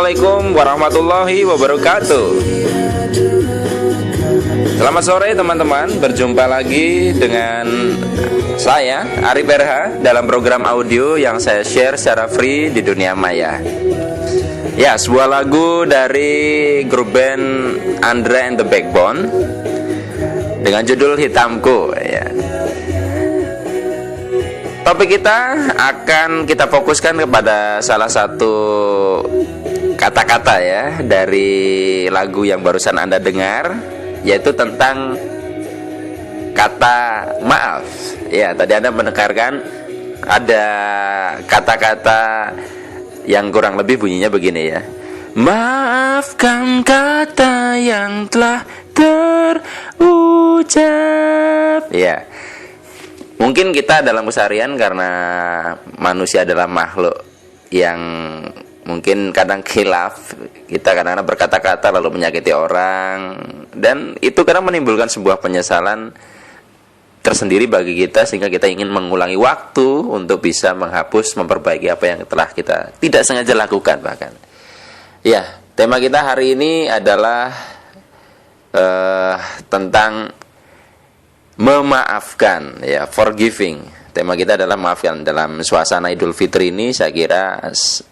Assalamualaikum warahmatullahi wabarakatuh. Selamat sore teman-teman. Berjumpa lagi dengan saya Arif RH dalam program audio yang saya share secara free di dunia maya. Ya, sebuah lagu dari grup band Andre and the Backbone dengan judul Hitamku ya. Topik kita akan kita fokuskan kepada salah satu kata-kata ya dari lagu yang barusan Anda dengar, yaitu tentang kata maaf. Ya, tadi Anda mendengarkan ada kata-kata yang kurang lebih bunyinya begini ya. Maafkan kata yang telah terucap. Ya. Mungkin kita dalam keseharian karena manusia adalah makhluk yang mungkin kadang khilaf, kita kadang-kadang berkata-kata lalu menyakiti orang, dan itu kadang menimbulkan sebuah penyesalan tersendiri bagi kita, sehingga kita ingin mengulangi waktu untuk bisa menghapus, memperbaiki apa yang telah kita tidak sengaja lakukan bahkan. Ya, tema kita hari ini adalah tentang memaafkan ya, forgiving. Tema kita adalah maafkan. Dalam suasana Idul Fitri ini saya kira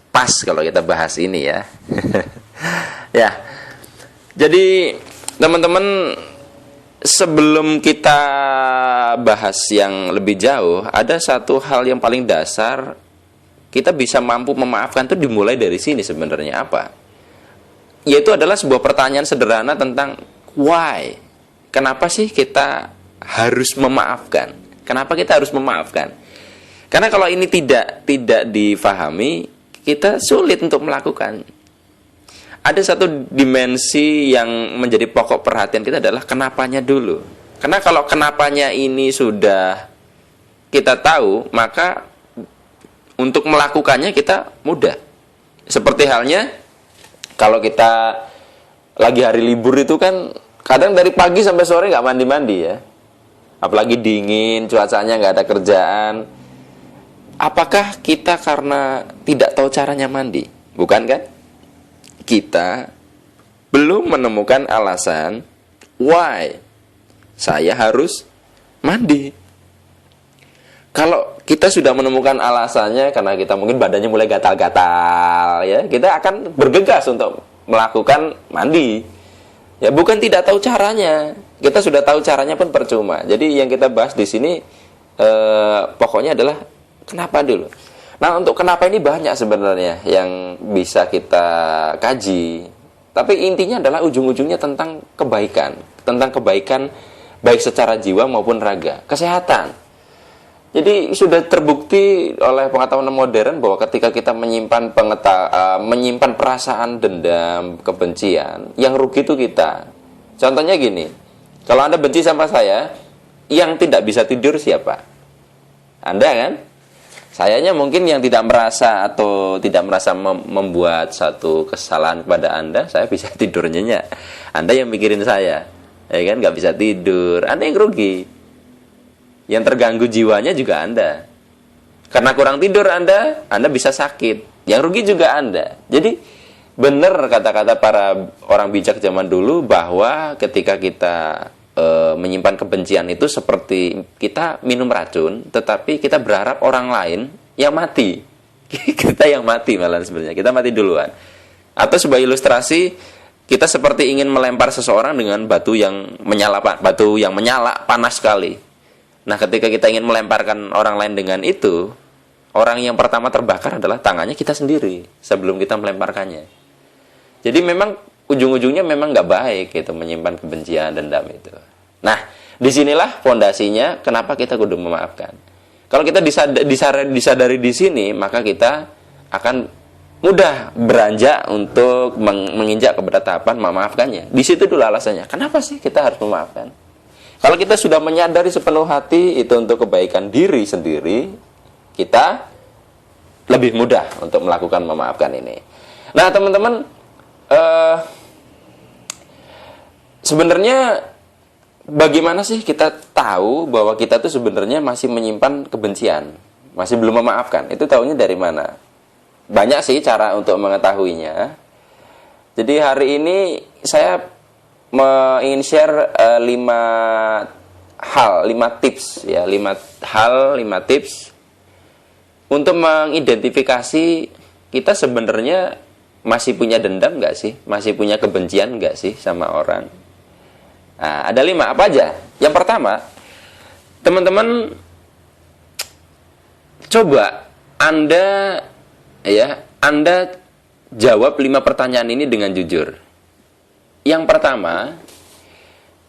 pas kalau kita bahas ini ya. Ya. Jadi teman-teman, sebelum kita bahas yang lebih jauh, ada satu hal yang paling dasar. Kita bisa mampu memaafkan itu dimulai dari sini sebenarnya apa? Yaitu adalah sebuah pertanyaan sederhana tentang why. Kenapa sih kita harus memaafkan? Kenapa kita harus memaafkan? Karena kalau ini tidak difahami, kita sulit untuk melakukan. Ada satu dimensi yang menjadi pokok perhatian kita adalah kenapanya dulu. Karena kalau kenapanya ini sudah kita tahu, maka untuk melakukannya kita mudah. Seperti halnya kalau kita lagi hari libur itu kan kadang dari pagi sampai sore nggak mandi-mandi ya. Apalagi dingin, cuacanya nggak ada kerjaan. Apakah kita karena tidak tahu caranya mandi? Bukan kan? Kita belum menemukan alasan why saya harus mandi. Kalau kita sudah menemukan alasannya, karena kita mungkin badannya mulai gatal-gatal ya, kita akan bergegas untuk melakukan mandi. Ya, bukan tidak tahu caranya. Kita sudah tahu caranya pun percuma. Jadi yang kita bahas di sini pokoknya adalah kenapa dulu. Nah, untuk kenapa ini banyak sebenarnya yang bisa kita kaji. Tapi intinya adalah ujung-ujungnya tentang kebaikan. Tentang kebaikan baik secara jiwa maupun raga. Kesehatan. Jadi sudah terbukti oleh pengetahuan modern bahwa ketika kita menyimpan perasaan dendam, kebencian, yang rugi itu kita. Contohnya gini, kalau Anda benci sama saya, yang tidak bisa tidur siapa? Anda kan? Sayanya mungkin yang tidak merasa atau tidak merasa membuat satu kesalahan kepada Anda, saya bisa tidur nyenyak. Anda yang mikirin saya, ya kan, nggak bisa tidur, Anda yang rugi. Yang terganggu jiwanya juga Anda. Karena kurang tidur Anda bisa sakit. Yang rugi juga Anda. Jadi benar kata-kata para orang bijak zaman dulu bahwa ketika kita menyimpan kebencian itu seperti kita minum racun, tetapi kita berharap orang lain yang mati. Kita yang mati malah sebenarnya. Kita mati duluan. Atau sebagai ilustrasi, kita seperti ingin melempar seseorang dengan batu yang menyala panas sekali. Nah, ketika kita ingin melemparkan orang lain dengan itu, orang yang pertama terbakar adalah tangannya kita sendiri sebelum kita melemparkannya. Jadi memang ujung-ujungnya memang nggak baik gitu menyimpan kebencian, dendam itu. Nah, disinilah fondasinya kenapa kita kudu memaafkan. Kalau kita disadari di sini, maka kita akan mudah beranjak untuk menginjak kepada tahapan memaafkannya. Di situ dulu alasannya. Kenapa sih kita harus memaafkan? Kalau kita sudah menyadari sepenuh hati itu untuk kebaikan diri sendiri, kita lebih mudah untuk melakukan memaafkan ini. Nah, teman-teman, sebenarnya bagaimana sih kita tahu bahwa kita tuh sebenarnya masih menyimpan kebencian, masih belum memaafkan? Itu tahunya dari mana? Banyak sih cara untuk mengetahuinya. Jadi hari ini saya ingin share 5 tips ya, 5 tips untuk mengidentifikasi kita sebenarnya masih punya dendam nggak sih, masih punya kebencian nggak sih sama orang. Nah, ada 5 apa aja? Yang pertama, teman-teman coba Anda jawab 5 pertanyaan ini dengan jujur. Yang pertama,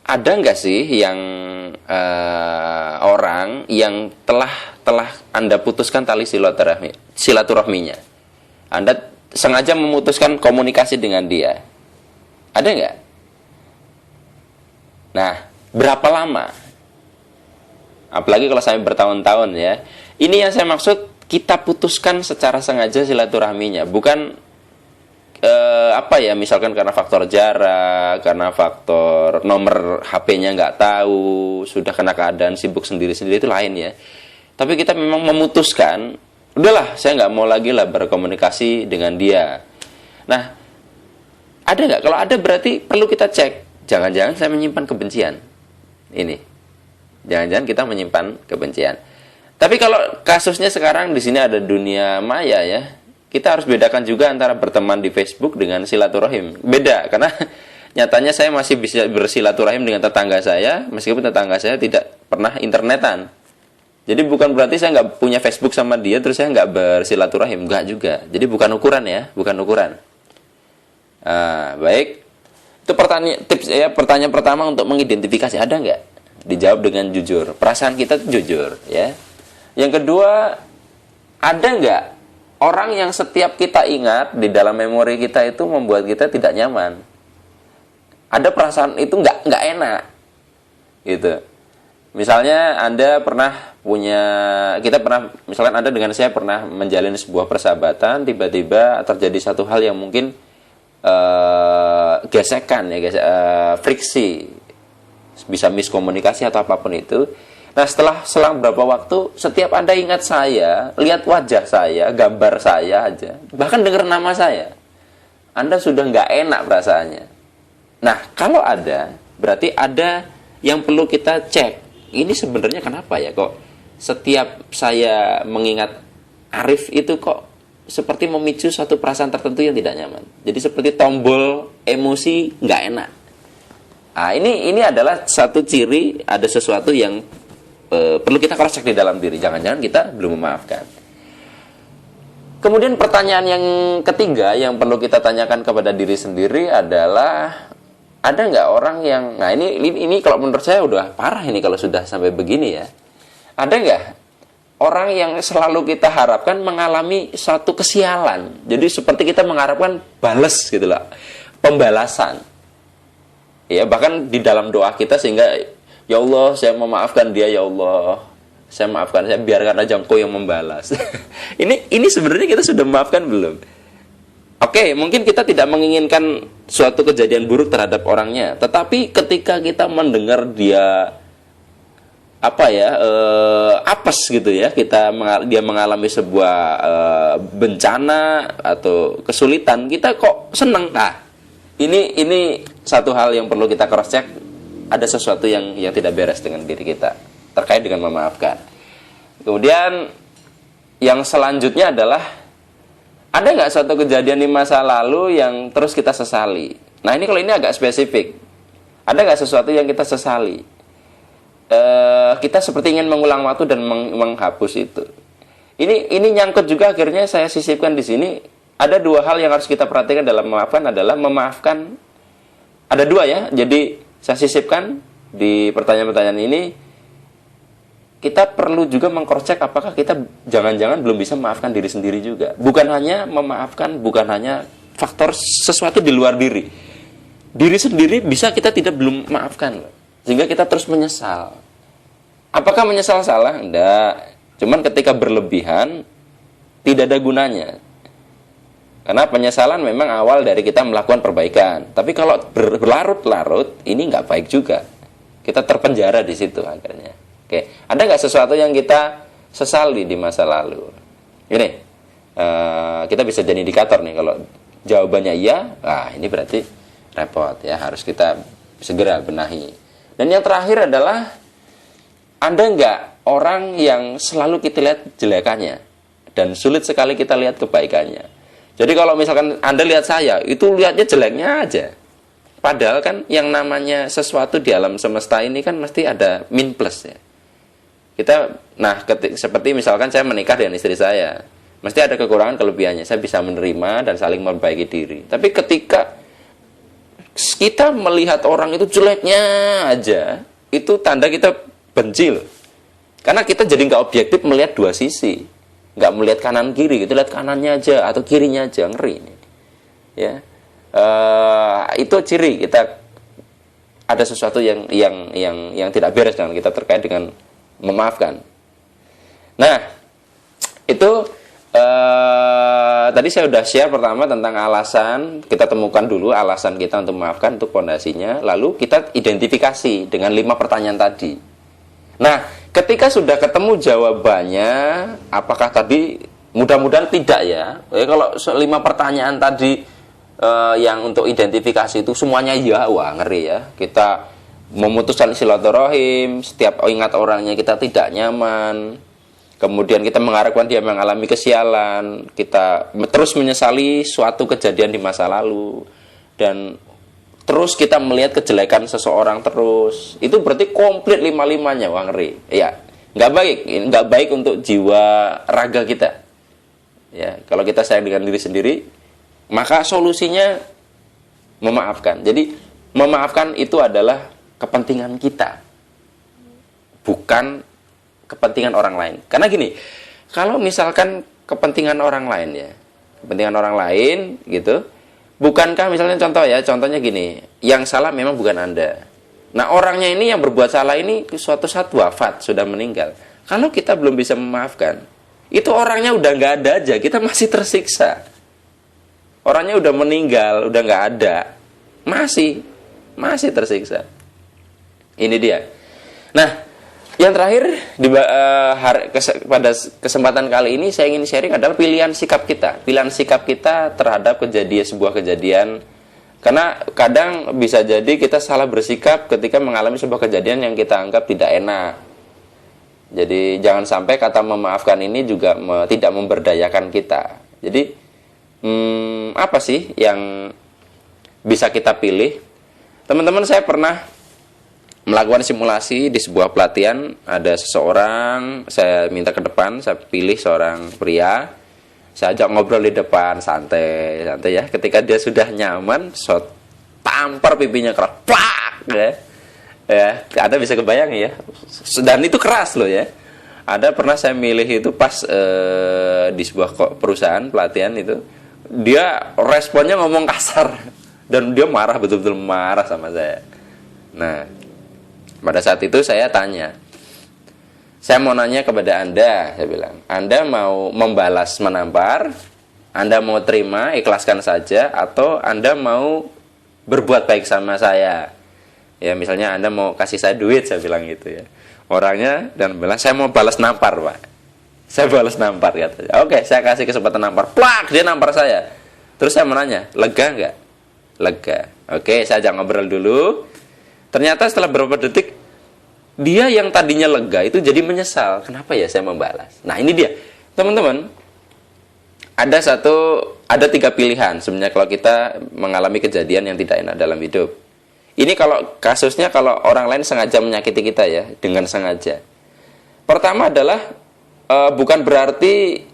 ada nggak sih yang orang yang telah Anda putuskan tali silaturahminya? Anda sengaja memutuskan komunikasi dengan dia. Ada nggak? Nah, berapa lama? Apalagi kalau saya bertahun-tahun ya. Ini yang saya maksud, kita putuskan secara sengaja silaturahminya, bukan misalkan karena faktor jarak, karena faktor nomor HP-nya nggak tahu, sudah kena keadaan sibuk sendiri-sendiri, itu lain ya. Tapi kita memang memutuskan, udahlah, saya nggak mau lagi lah berkomunikasi dengan dia. Nah, ada nggak? Kalau ada berarti perlu kita cek, jangan-jangan saya menyimpan kebencian. Ini, jangan-jangan kita menyimpan kebencian. Tapi kalau kasusnya sekarang di sini ada dunia maya ya, kita harus bedakan juga antara berteman di Facebook dengan silaturahim. Beda, karena nyatanya saya masih bisa bersilaturahim dengan tetangga saya, meskipun tetangga saya tidak pernah internetan. Jadi bukan berarti saya nggak punya Facebook sama dia, terus saya nggak bersilaturahim. Nggak juga. Jadi bukan ukuran ya, bukan ukuran. Baik. Itu pertanyaan pertama untuk mengidentifikasi, ada nggak? Dijawab dengan jujur. Perasaan kita jujur ya. Yang kedua, ada nggak orang yang setiap kita ingat di dalam memori kita itu membuat kita tidak nyaman? Ada perasaan itu nggak enak, gitu. Misalnya misalkan Anda dengan saya pernah menjalin sebuah persahabatan, tiba-tiba terjadi satu hal yang mungkin gesekan ya, friksi, bisa miskomunikasi atau apapun itu. Nah, selang berapa waktu, setiap Anda ingat saya, lihat wajah saya, gambar saya aja, bahkan dengar nama saya, Anda sudah nggak enak perasaannya. Nah, kalau ada, berarti ada yang perlu kita cek. Ini sebenarnya kenapa ya kok setiap saya mengingat Arif itu kok seperti memicu suatu perasaan tertentu yang tidak nyaman. Jadi seperti tombol emosi nggak enak. Nah, ini adalah satu ciri, ada sesuatu yang perlu kita cross check di dalam diri. Jangan-jangan kita belum memaafkan. Kemudian pertanyaan yang ketiga yang perlu kita tanyakan kepada diri sendiri adalah, ada nggak orang yang, nah ini kalau menurut saya udah parah ini kalau sudah sampai begini ya. Ada nggak orang yang selalu kita harapkan mengalami suatu kesialan? Jadi seperti kita mengharapkan balas gitu lah, pembalasan. Ya, bahkan di dalam doa kita sehingga, ya Allah, saya memaafkan dia, ya Allah, saya maafkan, saya biarkan aja Engkau yang membalas. ini sebenarnya kita sudah memaafkan belum? Oke, mungkin kita tidak menginginkan suatu kejadian buruk terhadap orangnya, tetapi ketika kita mendengar dia apes gitu ya, dia mengalami sebuah bencana atau kesulitan, kita kok senang. Nah, ini satu hal yang perlu kita cross check. Ada sesuatu yang tidak beres dengan diri kita terkait dengan memaafkan. Kemudian yang selanjutnya adalah, ada nggak suatu kejadian di masa lalu yang terus kita sesali? Nah, ini agak spesifik. Ada nggak sesuatu yang kita sesali? Kita seperti ingin mengulang waktu dan menghapus itu. Ini nyangkut juga, akhirnya saya sisipkan di sini. Ada 2 hal yang harus kita perhatikan dalam memaafkan, adalah memaafkan. Ada 2 ya. Jadi saya sisipkan di pertanyaan-pertanyaan ini. Kita perlu juga mengcross-check apakah kita jangan-jangan belum bisa memaafkan diri sendiri juga. Bukan hanya memaafkan, bukan hanya faktor sesuatu di luar diri. Diri sendiri bisa kita belum maafkan, sehingga kita terus menyesal. Apakah menyesal salah? Enggak. Cuman ketika berlebihan, tidak ada gunanya. Karena penyesalan memang awal dari kita melakukan perbaikan. Tapi kalau berlarut-larut, ini nggak baik juga. Kita terpenjara di situ akhirnya. Oke, ada nggak sesuatu yang kita sesali di masa lalu? Ini, kita bisa jadi indikator nih kalau jawabannya iya, nah ini berarti repot ya, harus kita segera benahi. Dan yang terakhir adalah, Anda nggak orang yang selalu kita lihat jelekannya dan sulit sekali kita lihat kebaikannya. Jadi kalau misalkan Anda lihat saya, itu lihatnya jeleknya aja. Padahal kan yang namanya sesuatu di alam semesta ini kan mesti ada min plus ya. Seperti misalkan saya menikah dengan istri saya, mesti ada kekurangan kelebihannya. Saya bisa menerima dan saling memperbaiki diri. Tapi ketika kita melihat orang itu jeleknya aja, itu tanda kita benci loh. Karena kita jadi nggak objektif melihat dua sisi, nggak melihat kanan kiri, kita lihat kanannya aja atau kirinya aja, ngeri. Ya, itu ciri kita ada sesuatu yang tidak beres dengan kita terkait dengan memaafkan. Nah, itu tadi saya udah share pertama tentang alasan. Kita temukan dulu alasan kita untuk memaafkan, untuk pondasinya. Lalu kita identifikasi dengan 5 pertanyaan tadi. Nah, ketika sudah ketemu jawabannya, apakah tadi, mudah-mudahan tidak ya. Kalau 5 pertanyaan tadi yang untuk identifikasi itu semuanya ya, wah ngeri ya. Kita memutuskan silaturahim, setiap ingat orangnya kita tidak nyaman. Kemudian kita mengharapkan dia mengalami kesialan, kita terus menyesali suatu kejadian di masa lalu, dan terus kita melihat kejelekan seseorang terus. Itu berarti komplit 5-5-nya, wah ngeri. Ya, nggak baik untuk jiwa raga kita. Ya, kalau kita sayang dengan diri sendiri, maka solusinya memaafkan. Jadi memaafkan itu adalah kepentingan kita, bukan kepentingan orang lain. Karena gini, kalau misalkan kepentingan orang lain ya, kepentingan orang lain gitu, bukankah misalnya contohnya gini, yang salah memang bukan Anda. Nah, orangnya ini yang berbuat salah ini suatu saat wafat, sudah meninggal. Kalau kita belum bisa memaafkan, itu orangnya udah nggak ada aja, kita masih tersiksa. Orangnya udah meninggal, udah nggak ada, masih tersiksa. Ini dia. Nah, yang terakhir pada kesempatan kali ini saya ingin sharing adalah pilihan sikap kita. Pilihan sikap kita terhadap sebuah kejadian. Karena kadang bisa jadi kita salah bersikap ketika mengalami sebuah kejadian yang kita anggap tidak enak. Jadi jangan sampai kata memaafkan ini juga tidak memberdayakan kita. Jadi apa sih yang bisa kita pilih? Teman-teman, saya pernah melakukan simulasi di sebuah pelatihan. Ada seseorang, saya minta ke depan, saya pilih seorang pria, saya ajak ngobrol di depan, santai ya. Ketika dia sudah nyaman, tampar pipinya keras, pak ya, Anda bisa kebayang ya, dan itu keras loh ya. Ada pernah saya milih itu pas di sebuah perusahaan pelatihan itu, dia responnya ngomong kasar dan dia marah, betul-betul marah sama saya. Nah, pada saat itu saya tanya, saya mau nanya kepada Anda, saya bilang, Anda mau membalas menampar, Anda mau terima, ikhlaskan saja, atau Anda mau berbuat baik sama saya? Ya, misalnya Anda mau kasih saya duit, saya bilang gitu ya. Orangnya dan bilang, saya mau balas nampar, Pak. Saya balas nampar, katanya. Oke, saya kasih kesempatan nampar. Plak, dia nampar saya. Terus saya menanya, lega nggak? Lega. Oke, saya ajak ngobrol dulu. Ternyata setelah beberapa detik, dia yang tadinya lega itu jadi menyesal. Kenapa ya saya membalas? Nah, ini dia. Teman-teman, ada 3 pilihan sebenarnya kalau kita mengalami kejadian yang tidak enak dalam hidup. Ini kalau kasusnya kalau orang lain sengaja menyakiti kita ya, dengan sengaja. Pertama adalah bukan berarti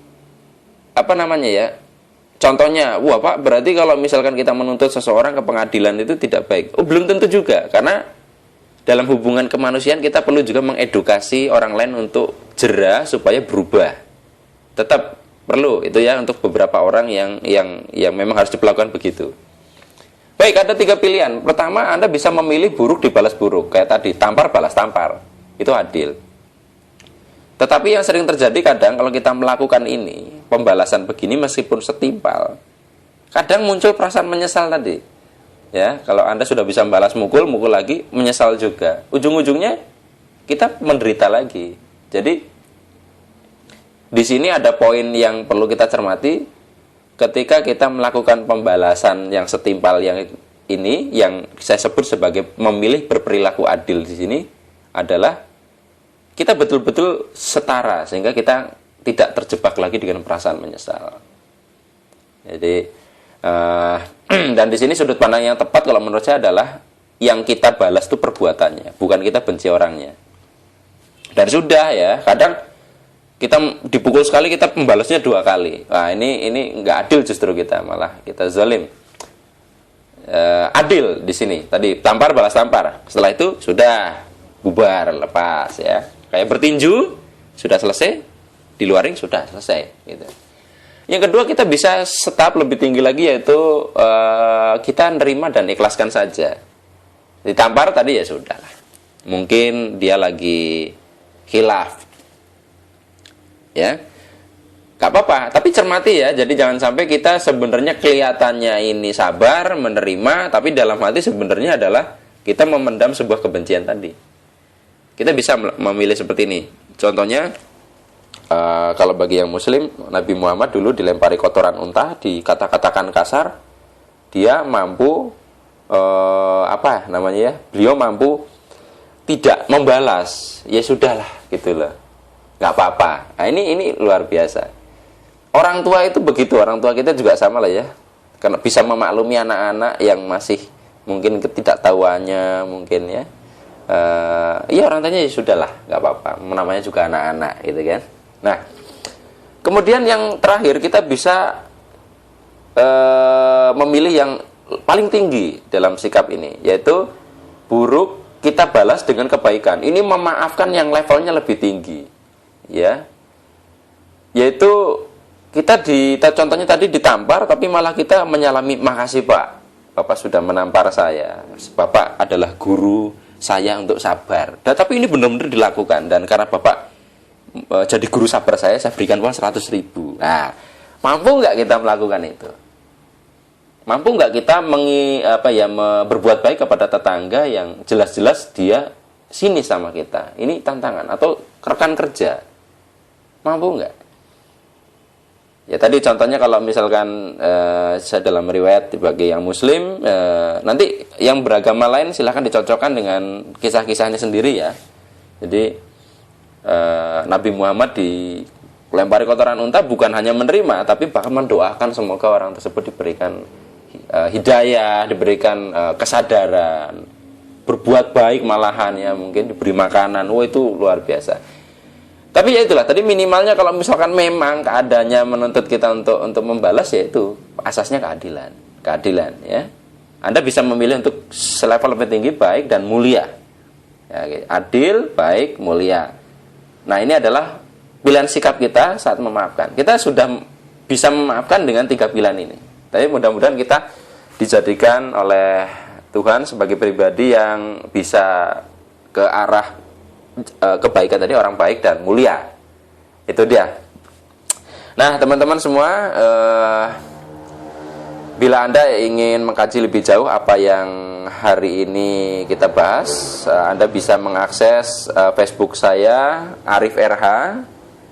contohnya, wah Pak, berarti kalau misalkan kita menuntut seseorang ke pengadilan itu tidak baik. Oh, belum tentu juga, karena dalam hubungan kemanusiaan kita perlu juga mengedukasi orang lain untuk jera supaya berubah. Tetap perlu itu ya, untuk beberapa orang yang memang harus diperlakukan begitu. Baik, ada 3 pilihan. Pertama, Anda bisa memilih buruk dibalas buruk, kayak tadi, tampar balas tampar. Itu adil. Tetapi yang sering terjadi kadang kalau kita melakukan ini, pembalasan begini meskipun setimpal, kadang muncul perasaan menyesal tadi. Ya, kalau Anda sudah bisa membalas mukul lagi, menyesal juga. Ujung-ujungnya kita menderita lagi. Jadi di sini ada poin yang perlu kita cermati. ketika kita melakukan pembalasan yang setimpal yang ini, yang saya sebut sebagai memilih berperilaku adil di sini adalah kita betul-betul setara sehingga kita tidak terjebak lagi dengan perasaan menyesal. Jadi dan di sini sudut pandang yang tepat kalau menurut saya adalah yang kita balas itu perbuatannya, bukan kita benci orangnya. Dan sudah ya, kadang kita dipukul sekali, kita membalasnya 2 kali. Wah, ini nggak adil, justru kita malah kita zalim. Adil di sini tadi tampar balas tampar. Setelah itu sudah bubar, lepas ya. Kayak bertinju, sudah selesai, di luar ring sudah selesai gitu. Yang kedua, kita bisa step lebih tinggi lagi, yaitu kita nerima dan ikhlaskan saja. Ditampar tadi ya sudah lah. Mungkin dia lagi khilaf, ya, gak apa-apa. Tapi cermati ya. Jadi jangan sampai kita sebenarnya kelihatannya ini sabar menerima, tapi dalam hati sebenarnya adalah kita memendam sebuah kebencian tadi. Kita bisa memilih seperti ini. Contohnya, kalau bagi yang muslim, Nabi Muhammad dulu dilempari kotoran unta, dikata-katakan kasar, dia mampu beliau mampu tidak membalas. Ya sudahlah, gitulah, nggak apa-apa. Nah, ini luar biasa. Orang tua itu begitu, orang tua kita juga sama lah ya, karena bisa memaklumi anak-anak yang masih mungkin ketidaktahuannya mungkin ya. Iya, orang tuanya ya sudahlah, nggak apa-apa, namanya juga anak-anak gitu kan. Nah, kemudian yang terakhir, kita bisa memilih yang paling tinggi dalam sikap ini, yaitu buruk kita balas dengan kebaikan. Ini memaafkan yang levelnya lebih tinggi, ya. Yaitu kita contohnya tadi ditampar, tapi malah kita menyalami, makasih Pak, Bapak sudah menampar saya. Bapak adalah guru saya untuk sabar. Dan tapi ini benar-benar dilakukan, dan karena Bapak jadi guru sabar saya berikan uang 100.000. Nah, mampu nggak kita melakukan itu? Mampu nggak kita berbuat baik kepada tetangga yang jelas-jelas dia sinis sama kita? Ini tantangan. Atau rekan kerja, mampu nggak? Ya tadi contohnya, kalau misalkan saya dalam riwayat bagi yang muslim, nanti yang beragama lain silahkan dicocokkan dengan kisah-kisahnya sendiri ya. Jadi Nabi Muhammad dilempari kotoran unta bukan hanya menerima, tapi bahkan mendoakan semoga orang tersebut diberikan hidayah, diberikan kesadaran, berbuat baik malahan ya, mungkin diberi makanan. Itu luar biasa. Tapi ya itulah, tadi minimalnya kalau misalkan memang keadaannya menuntut kita untuk membalas, yaitu asasnya keadilan ya. Anda bisa memilih untuk selevel lebih tinggi, baik dan mulia ya, adil, baik, mulia. Nah, ini adalah pilihan sikap kita saat memaafkan. Kita sudah bisa memaafkan dengan 3 pilihan ini. Tapi mudah-mudahan kita dijadikan oleh Tuhan sebagai pribadi yang bisa ke arah kebaikan tadi, orang baik dan mulia. Itu dia. Nah, teman-teman semua, bila Anda ingin mengkaji lebih jauh apa yang hari ini kita bahas, Anda bisa mengakses Facebook saya, Arif RH,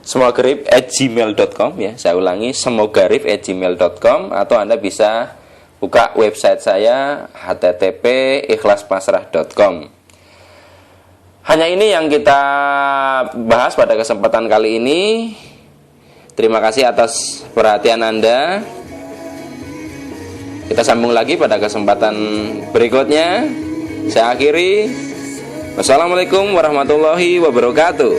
semogarif@gmail.com ya. Saya ulangi, semogarif@gmail.com, atau Anda bisa buka website saya, http://ikhlaspasrah.com. Hanya ini yang kita bahas pada kesempatan kali ini. Terima kasih atas perhatian Anda. Kita sambung lagi pada kesempatan berikutnya. Saya akhiri. Wassalamualaikum warahmatullahi wabarakatuh.